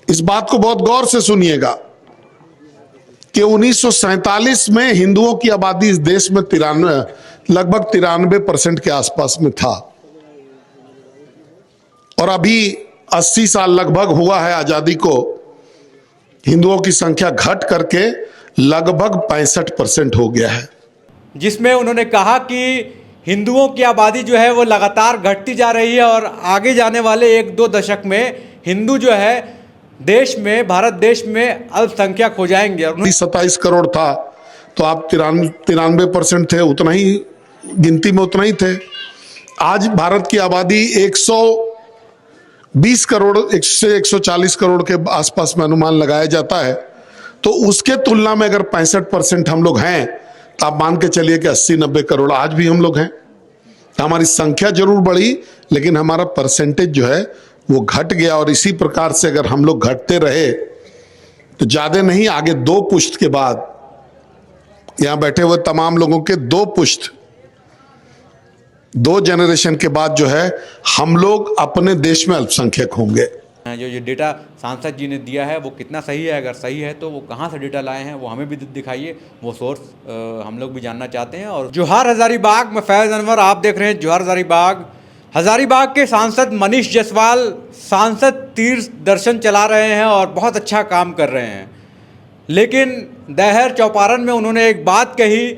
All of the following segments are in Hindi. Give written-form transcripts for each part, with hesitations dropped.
इस बात को बहुत गौर से सुनिएगा कि 1947 में हिंदुओं की आबादी इस देश में लगभग 93% के आसपास में था, और अभी 80 साल लगभग हुआ है आजादी को, हिंदुओं की संख्या घट करके लगभग 65% हो गया है। जिसमें उन्होंने कहा कि हिंदुओं की आबादी जो है वो लगातार घटती जा रही है और आगे जाने वाले 1-2 दशक में हिंदू जो है देश में, भारत देश में अल्पसंख्यक हो जाएंगे। और 27 करोड़ था तो आप 93% थे, उतना ही गिनती में उतना ही थे। आज भारत की आबादी 120 करोड़ से 140 करोड़ के आसपास में अनुमान लगाया जाता है, तो उसके तुलना में अगर 65% हम लोग हैं तो आप मान के चलिए कि 80-90 करोड़ आज भी हम लोग हैं। तो हमारी संख्या जरूर बढ़ी, लेकिन हमारा परसेंटेज जो है वो घट गया। और इसी प्रकार से अगर हम लोग घटते रहे तो ज्यादा नहीं, आगे 2 पुश्त के बाद, यहां बैठे हुए तमाम लोगों के 2 पुश्त, 2 जनरेशन के बाद जो है हम लोग अपने देश में अल्पसंख्यक होंगे। जो ये डेटा सांसद जी ने दिया है वो कितना सही है, अगर सही है तो वो कहाँ से डेटा लाए हैं वो हमें भी दिखाइए, वो सोर्स हम लोग भी जानना चाहते हैं। और जोहार हजारीबाग में फैज़ अनवर, आप देख रहे हैं जोहार हजारीबाग। हजारीबाग के सांसद मनीष जायसवाल सांसद तीर्थ दर्शन चला रहे हैं और बहुत अच्छा काम कर रहे हैं, लेकिन दहर चौपारण में उन्होंने एक बात कही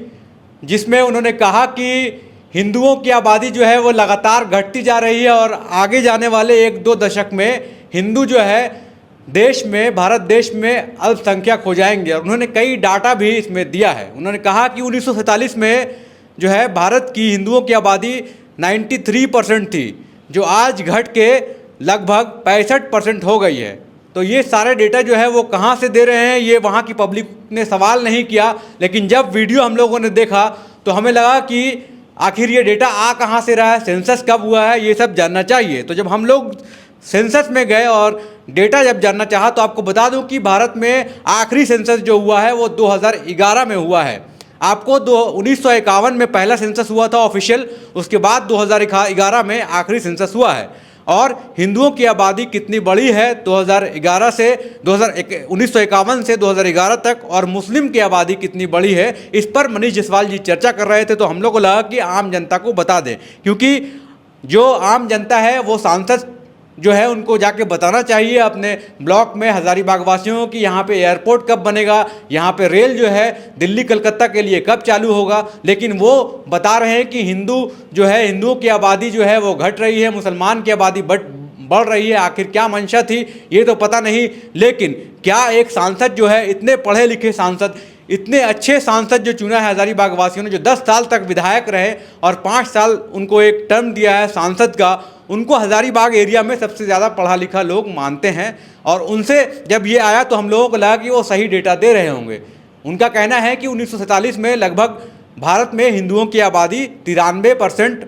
जिसमें उन्होंने कहा कि हिंदुओं की आबादी जो है वो लगातार घटती जा रही है और आगे जाने वाले 1-2 दशक में हिंदू जो है देश में, भारत देश में अल्पसंख्यक हो जाएंगे। और उन्होंने कई डाटा भी इसमें दिया है। उन्होंने कहा कि 1947 में जो है भारत की हिंदुओं की आबादी 93% थी, जो आज घट के लगभग 65% हो गई है। तो ये सारे डेटा जो है वो कहाँ से दे रहे हैं, ये वहाँ की पब्लिक ने सवाल नहीं किया, लेकिन जब वीडियो हम लोगों ने देखा तो हमें लगा कि आखिर ये डेटा आ कहाँ से रहा है, सेंसस कब हुआ है, ये सब जानना चाहिए। तो जब हम लोग सेंसस में गए और डेटा जब जानना चाहा तो आपको बता दूं कि भारत में आखिरी सेंसस जो हुआ है वो 2011 में हुआ है। आपको 1951 में पहला सेंसस हुआ था ऑफिशियल, उसके बाद 2011 में आखिरी सेंसस हुआ है। और हिंदुओं की आबादी कितनी बड़ी है 1951 से 2011 तक, और मुस्लिम की आबादी कितनी बड़ी है, इस पर मनीष जायसवाल जी चर्चा कर रहे थे। तो हम लोग को लगा कि आम जनता को बता दें, क्योंकि जो आम जनता है वो सांसद जो है उनको जाके बताना चाहिए अपने ब्लॉक में हजारीबाग वासियों की यहाँ पे एयरपोर्ट कब बनेगा, यहाँ पे रेल जो है दिल्ली कलकत्ता के लिए कब चालू होगा। लेकिन वो बता रहे हैं कि हिंदू जो है, हिंदुओं की आबादी जो है वो घट रही है, मुसलमान की आबादी बढ़ रही है। आखिर क्या मंशा थी ये तो पता नहीं, लेकिन क्या एक सांसद जो है, इतने पढ़े लिखे सांसद, इतने अच्छे सांसद जो चुना है हजारीबाग वासियों ने, जो 10 साल तक विधायक रहे और 5 साल उनको एक टर्म दिया है सांसद का, उनको हजारीबाग एरिया में सबसे ज़्यादा पढ़ा लिखा लोग मानते हैं। और उनसे जब ये आया तो हम लोगों को लगा कि वो सही डेटा दे रहे होंगे। उनका कहना है कि 1947 में लगभग भारत में हिंदुओं की आबादी 93%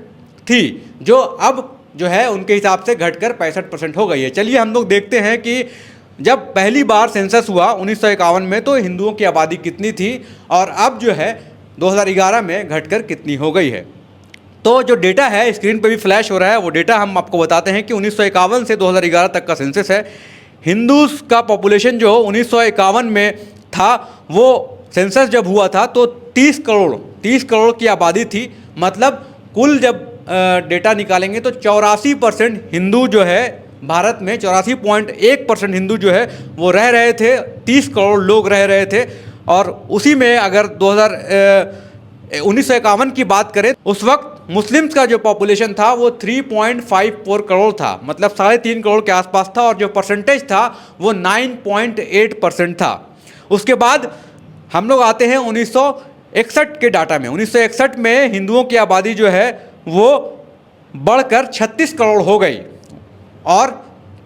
थी, जो अब जो है उनके हिसाब से घटकर 65% हो गई है। चलिए हम लोग देखते हैं कि जब पहली बार सेंसस हुआ 1951 में तो हिंदुओं की आबादी कितनी थी और अब जो है 2011 में घटकर कितनी हो गई है। तो जो डेटा है स्क्रीन पे भी फ्लैश हो रहा है, वो डेटा हम आपको बताते हैं कि 1951 से 2011 तक का सेंसस है। हिंदूज का पॉपुलेशन जो 1951 में था, वो सेंसस जब हुआ था तो 30 करोड़ की आबादी थी। मतलब कुल जब डेटा निकालेंगे तो 84% हिंदू जो है भारत में, 84.1% हिंदू जो है वो रह रहे थे, 30 करोड़ लोग रह रहे थे। और उसी में अगर 1951 की बात करें, उस वक्त मुस्लिम्स का जो पॉपुलेशन था वो 3.54 करोड़ था, मतलब 3.5 करोड़ के आसपास था, और जो परसेंटेज था वो 9.8% था। उसके बाद हम लोग आते हैं 1961 के डाटा में। 1961 में हिंदुओं की आबादी जो है वो बढ़कर 36 करोड़ हो गई, और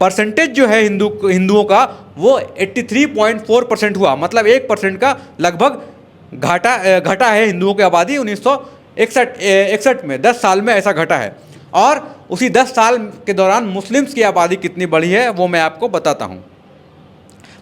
परसेंटेज जो है हिंदुओं का वो 83.4% हुआ। मतलब 1% का लगभग घटा है हिंदुओं की आबादी 1961 में। 10 साल में ऐसा घटा है। और उसी 10 साल के दौरान मुस्लिम्स की आबादी कितनी बढ़ी है वो मैं आपको बताता हूँ।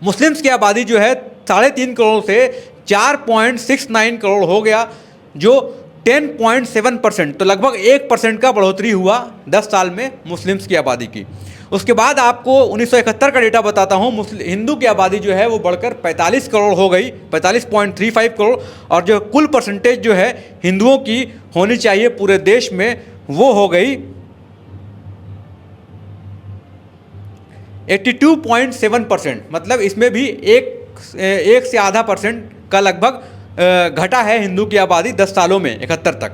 मुस्लिम्स की आबादी जो है 3.5 करोड़ से 4.69 करोड़ हो गया, जो 10.7%, तो लगभग 1% का बढ़ोतरी हुआ 10 साल में मुस्लिम्स की आबादी की। उसके बाद आपको 1971 का डेटा बताता हूँ। हिंदू की आबादी जो है वो बढ़कर 45 करोड़ हो गई, 45.35 करोड़, और जो कुल परसेंटेज जो है हिंदुओं की होनी चाहिए पूरे देश में वो हो गई 82.7%। मतलब इसमें भी एक से आधा परसेंट का लगभग घटा है हिंदू की आबादी 10 सालों में 71 तक।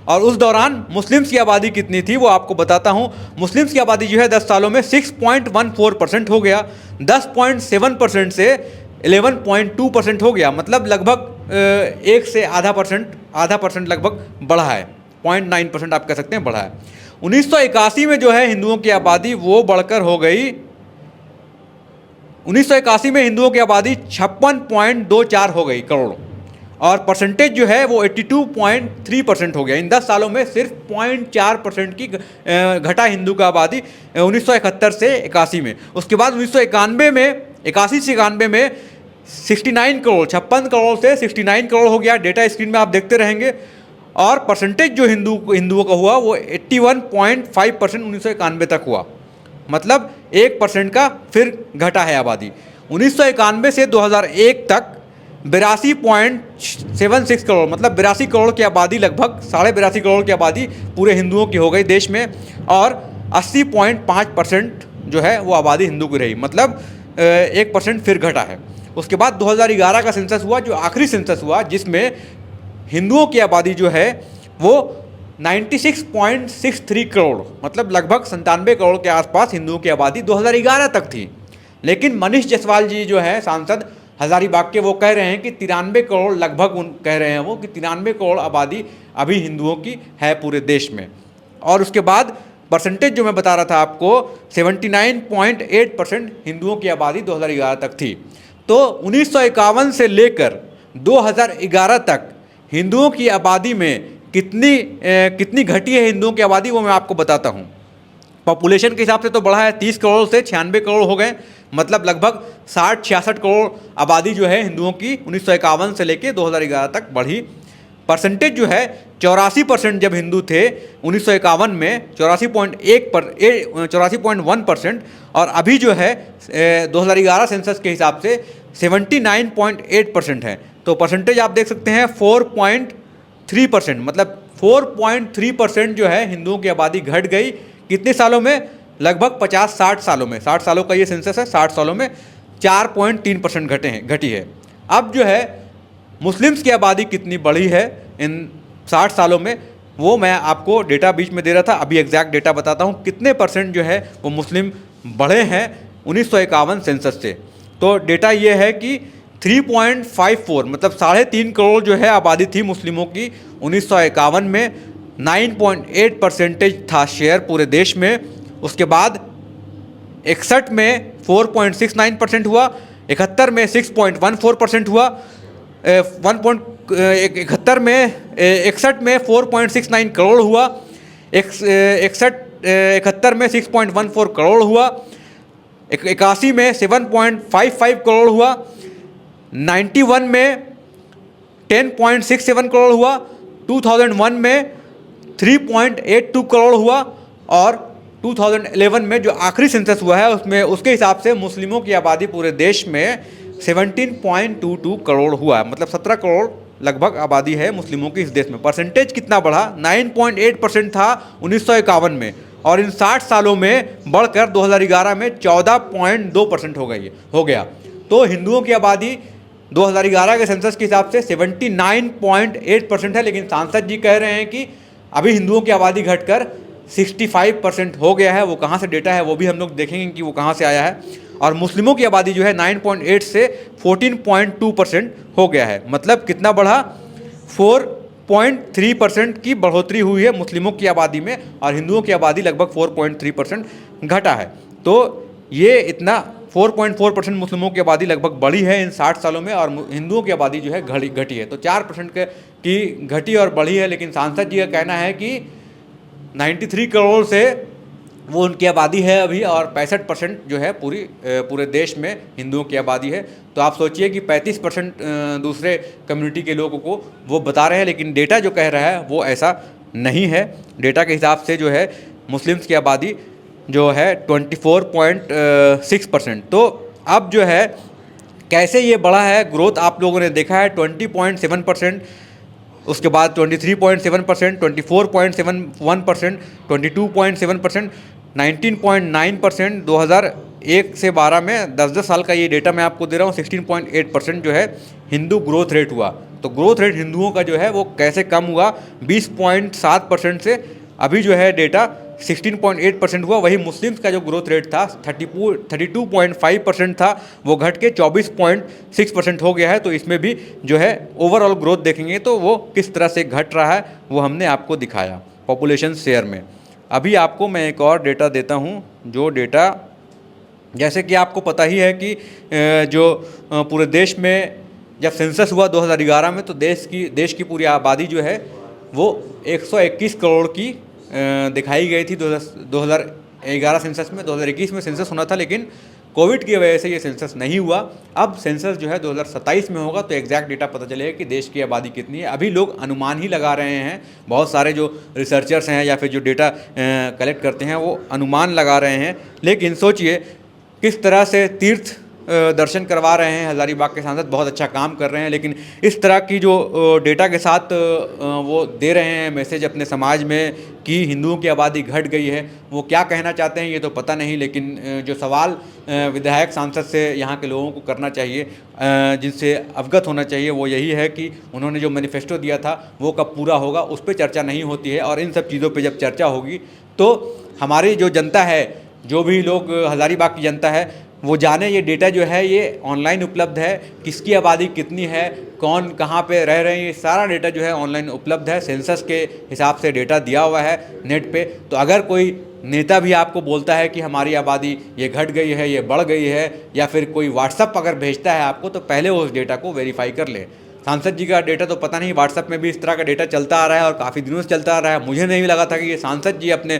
और उस दौरान मुस्लिम्स की आबादी कितनी थी वो आपको बताता हूँ। मुस्लिम्स की आबादी जो है 10 सालों में 6.14% हो गया, 10.7% से 11.2% हो गया। मतलब लगभग एक से आधा परसेंट लगभग बढ़ा है, 0.9% आप कह सकते हैं बढ़ा है। 1981 में जो है हिंदुओं की आबादी वो बढ़कर हो गई, 1981 में हिंदुओं की आबादी 56.24 हो गई करोड़, और परसेंटेज जो है वो 82.3% हो गया। इन 10 सालों में सिर्फ 0.4% की घटा हिंदू का आबादी 1971 से 81 में। उसके बाद 1991 में, 81 से 91 में 69 करोड़, 56 करोड़ से 69 करोड़ हो गया। डेटा स्क्रीन में आप देखते रहेंगे। और परसेंटेज जो हिंदुओं का हुआ वो 81.5% 1991 तक हुआ। मतलब 1% का फिर घटा है आबादी। 1991 से 2001 तक 82.76 करोड़, मतलब 82 करोड़ की आबादी, लगभग 82.5 करोड़ की आबादी पूरे हिंदुओं की हो गई देश में, और 80.5% जो है वो आबादी हिंदू की रही। मतलब 1% फिर घटा है। उसके बाद 2011 का सेंसस हुआ, जो आखिरी सेंसस हुआ, जिसमें हिंदुओं की आबादी जो है वो 96.63 करोड़, मतलब लगभग 97 करोड़ के आसपास हिंदुओं की आबादी 2011 तक थी। लेकिन मनीष जायसवाल जी जो है सांसद हजारीबाग के, वो कह रहे हैं कि 93 करोड़ लगभग कह रहे हैं वो कि 93 करोड़ आबादी अभी हिंदुओं की है पूरे देश में। और उसके बाद परसेंटेज जो मैं बता रहा था आपको, 79.8% हिंदुओं की आबादी 2011 तक थी। तो 1951 से लेकर 2011 तक हिंदुओं की आबादी में कितनी घटी है हिंदुओं की आबादी, वो मैं आपको बताता हूँ। पॉपुलेशन के हिसाब से तो बढ़ा है, 30 करोड़ से 96 करोड़ हो गए। मतलब लगभग 60-66 करोड़ आबादी जो है हिंदुओं की 1951 से लेकर 2011 तक बढ़ी। परसेंटेज जो है 84% जब हिंदू थे 1951 में, 84.1%, और अभी जो है 2011 सेंसस के हिसाब से 79.8% है। तो परसेंटेज आप देख सकते हैं 4.3%, मतलब 4.3% जो है हिंदुओं की आबादी घट गई। कितने सालों में? लगभग 50-60 सालों में। 60 सालों का ये सेंसस है, 60 सालों में 4.3% घटी है। अब जो है मुस्लिम्स की आबादी कितनी बढ़ी है इन 60 सालों में, वो मैं आपको डेटा बीच में दे रहा था। अभी एग्जैक्ट डेटा बताता हूँ कितने परसेंट जो है वो मुस्लिम बढ़े हैं 1951 सेंसस से। तो डेटा ये है कि 3.54, मतलब 3.5 करोड़ जो है आबादी थी मुस्लिमों की 1951 में। 9.8% था शेयर पूरे देश में। उसके बाद 61 में 4.69% हुआ, 71 में 6.14% हुआ, 61 में 4.69 करोड़ हुआ, 71 में 6.14 करोड़ हुआ, 81 में 7.55 करोड़ हुआ, 91 में 10.67 करोड़ हुआ, 2001 में 3.82 करोड़ हुआ, और 2011 में जो आखिरी सेंसस हुआ है उसमें उसके हिसाब से मुस्लिमों की आबादी पूरे देश में 17.22 करोड़ हुआ है। मतलब 17 करोड़ लगभग आबादी है मुस्लिमों की इस देश में। परसेंटेज कितना बढ़ा? 9.8% था 1951 में, और इन 60 सालों में बढ़कर 2011 में 14.2% हो गया। तो हिंदुओं की आबादी 2011 के सेंसस के हिसाब से 79.8% है। लेकिन सांसद जी कह रहे हैं कि अभी हिंदुओं की आबादी घटकर 65% हो गया है। वो कहाँ से डेटा है वो भी हम लोग देखेंगे कि वो कहाँ से आया है। और मुस्लिमों की आबादी जो है 9.8 से 14.2% हो गया है। मतलब कितना बढ़ा? 4.3% की बढ़ोतरी हुई है मुस्लिमों की आबादी में, और हिंदुओं की आबादी लगभग 4.3% घटा है। तो ये इतना 4.4% मुस्लिमों की आबादी लगभग बढ़ी है इन 60 सालों में, और हिंदुओं की आबादी जो है घटी है। तो 4% की घटी और बढ़ी है। लेकिन सांसद जी का कहना है कि 93 करोड़ से वो उनकी आबादी है अभी, और 65% जो है पूरे देश में हिंदुओं की आबादी है। तो आप सोचिए कि 35% दूसरे कम्युनिटी के लोगों को वो बता रहे हैं, लेकिन डेटा जो कह रहा है वो ऐसा नहीं है। डेटा के हिसाब से जो है मुस्लिम्स की आबादी जो है 24.6%। तो अब जो है कैसे ये बढ़ा है ग्रोथ, आप लोगों ने देखा है 20.7%, उसके बाद 23.7%, 24.71%, 22.7%, 19.9%। 2001 से 12 में 10-10 साल का ये डेटा मैं आपको दे रहा हूँ। 16.8% जो है हिंदू ग्रोथ रेट हुआ। तो ग्रोथ रेट हिंदुओं का जो है वो कैसे कम हुआ, 20.7% से अभी जो है डेटा 16.8% हुआ। वही मुस्लिम्स का जो ग्रोथ रेट था 32.5% था, वो घट के 24.6% हो गया है। तो इसमें भी जो है ओवरऑल ग्रोथ देखेंगे तो वो किस तरह से घट रहा है वो हमने आपको दिखाया पॉपुलेशन शेयर में। अभी आपको मैं एक और डेटा देता हूँ, जो डेटा जैसे कि आपको पता ही है कि जो पूरे देश में जब सेंसस हुआ 2011 में, तो देश की पूरी आबादी जो है वो 121 करोड़ की दिखाई गई थी 2011 सेंसस में। 2021 में सेंसस होना था, लेकिन कोविड की वजह से ये सेंसस नहीं हुआ। अब सेंसस जो है 2027 में होगा, तो एग्जैक्ट डेटा पता चलेगा कि देश की आबादी कितनी है। अभी लोग अनुमान ही लगा रहे हैं, बहुत सारे जो रिसर्चर्स हैं या फिर जो डेटा कलेक्ट करते हैं वो अनुमान लगा रहे हैं। लेकिन सोचिए किस तरह से तीर्थ दर्शन करवा रहे हैं हज़ारीबाग के सांसद, बहुत अच्छा काम कर रहे हैं। लेकिन इस तरह की जो डेटा के साथ वो दे रहे हैं मैसेज अपने समाज में कि हिंदुओं की आबादी घट गई है, वो क्या कहना चाहते हैं ये तो पता नहीं। लेकिन जो सवाल विधायक सांसद से यहाँ के लोगों को करना चाहिए, जिनसे अवगत होना चाहिए, वो यही है कि उन्होंने जो मैनिफेस्टो दिया था वो कब पूरा होगा, उस पर चर्चा नहीं होती है। और इन सब चीज़ों पर जब चर्चा होगी तो हमारी जो जनता है, जो भी लोग हज़ारीबाग की जनता है, वो जाने ये डेटा जो है ये ऑनलाइन उपलब्ध है, किसकी आबादी कितनी है, कौन कहाँ पे रह रहे हैं, ये सारा डेटा जो है ऑनलाइन उपलब्ध है। सेंसस के हिसाब से डेटा दिया हुआ है नेट पे। तो अगर कोई नेता भी आपको बोलता है कि हमारी आबादी ये घट गई है, ये बढ़ गई है, या फिर कोई व्हाट्सअप अगर भेजता है आपको, तो पहले उस डेटा को वेरीफाई कर ले। सांसद जी का डेटा तो पता नहीं, व्हाट्सएप में भी इस तरह का डेटा चलता आ रहा है और काफ़ी दिनों से चलता आ रहा है। मुझे नहीं लगा था कि ये सांसद जी अपने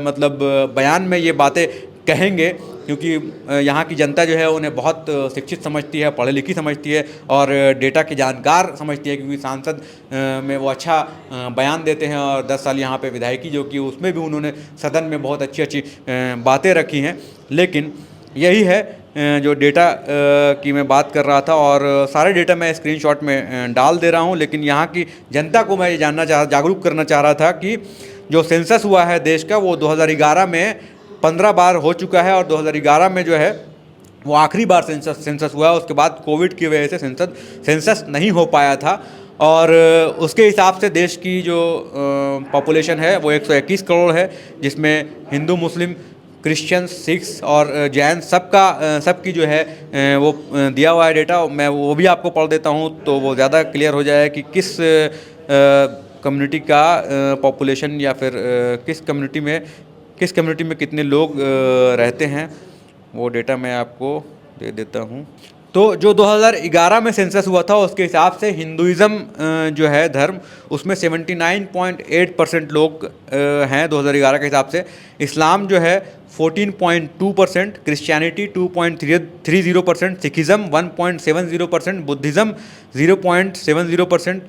मतलब बयान में ये बातें कहेंगे, क्योंकि यहाँ की जनता जो है उन्हें बहुत शिक्षित समझती है, पढ़ी लिखी समझती है और डेटा के जानकार समझती है, क्योंकि सांसद में वो अच्छा बयान देते हैं। और 10 साल यहाँ पे विधायकी जो की, उसमें भी उन्होंने सदन में बहुत अच्छी अच्छी बातें रखी हैं। लेकिन यही है जो डेटा की मैं बात कर रहा था, और सारे डेटा मैं स्क्रीनशॉट में डाल दे रहा हूँ। लेकिन यहाँ की जनता को मैं ये जागरूक करना चाह रहा था कि जो सेंसस हुआ है देश का, वो 2011 में 15 बार हो चुका है, और 2011 में जो है वो आखिरी बार सेंसस हुआ है। उसके बाद कोविड की वजह से सेंसस नहीं हो पाया था। और उसके हिसाब से देश की जो पॉपुलेशन है वो 121 करोड़ है, जिसमें हिंदू, मुस्लिम, क्रिश्चियन, सिख्स और जैन सबकी जो है वो दिया हुआ है डेटा। मैं वो भी आपको पढ़ देता हूँ, तो वो ज़्यादा क्लियर हो जाए कि किस कम्युनिटी का पॉपुलेशन या फिर किस कम्युनिटी में कितने लोग रहते हैं। वो डेटा मैं आपको दे देता हूँ। तो जो 2011 में सेंसस हुआ था उसके हिसाब से हिंदुइज़्म जो है धर्म, उसमें 79.8% लोग हैं 2011 के हिसाब से। इस्लाम जो है 14.2%, Christianity 2.30%, Sikhism 1.70%, Buddhism 0.70%,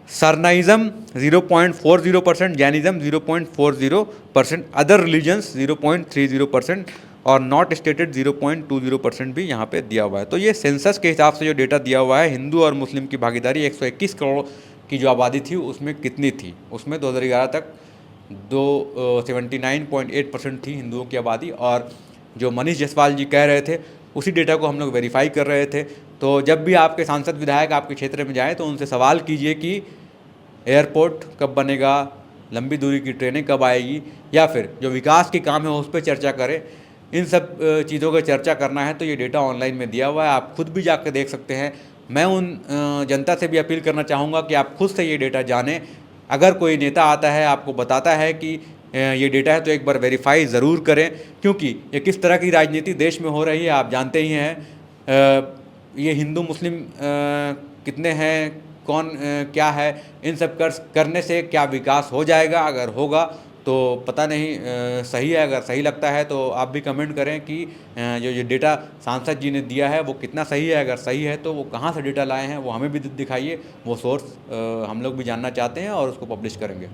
सरनाइज़म 0.40%, Jainism 0.40%, other religions 0.30%, और नॉट स्टेटेड 0.20% भी यहाँ पे दिया हुआ है। तो ये सेंसस के हिसाब से जो डेटा दिया हुआ है, हिंदू और मुस्लिम की भागीदारी 121 करोड़ की जो आबादी थी उसमें कितनी थी, उसमें 2011 तक 79.8% थी हिंदुओं की आबादी। और जो मनीष जायसवाल जी कह रहे थे उसी डेटा को हम लोग वेरीफाई कर रहे थे। तो जब भी आपके सांसद विधायक आपके क्षेत्र में जाएँ तो उनसे सवाल कीजिए कि एयरपोर्ट कब बनेगा, लंबी दूरी की ट्रेनें कब आएगी, या फिर जो विकास के काम है उस पर चर्चा करें। इन सब चीज़ों का चर्चा करना है तो ये डेटा ऑनलाइन में दिया हुआ है, आप खुद भी जाकर देख सकते हैं। मैं उन जनता से भी अपील करना चाहूँगा कि आप खुद से ये डेटा जानें। अगर कोई नेता आता है आपको बताता है कि ये डेटा है, तो एक बार वेरीफाई ज़रूर करें, क्योंकि ये किस तरह की राजनीति देश में हो रही है आप जानते ही हैं। ये हिंदू मुस्लिम कितने हैं, कौन क्या है, इन सब करने से क्या विकास हो जाएगा, अगर होगा तो पता नहीं सही है, अगर सही लगता है तो आप भी कमेंट करें कि जो ये डेटा सांसद जी ने दिया है वो कितना सही है, अगर सही है तो वो कहाँ से डेटा लाए हैं वो हमें भी दिखाइए, वो सोर्स हम लोग भी जानना चाहते हैं और उसको पब्लिश करेंगे।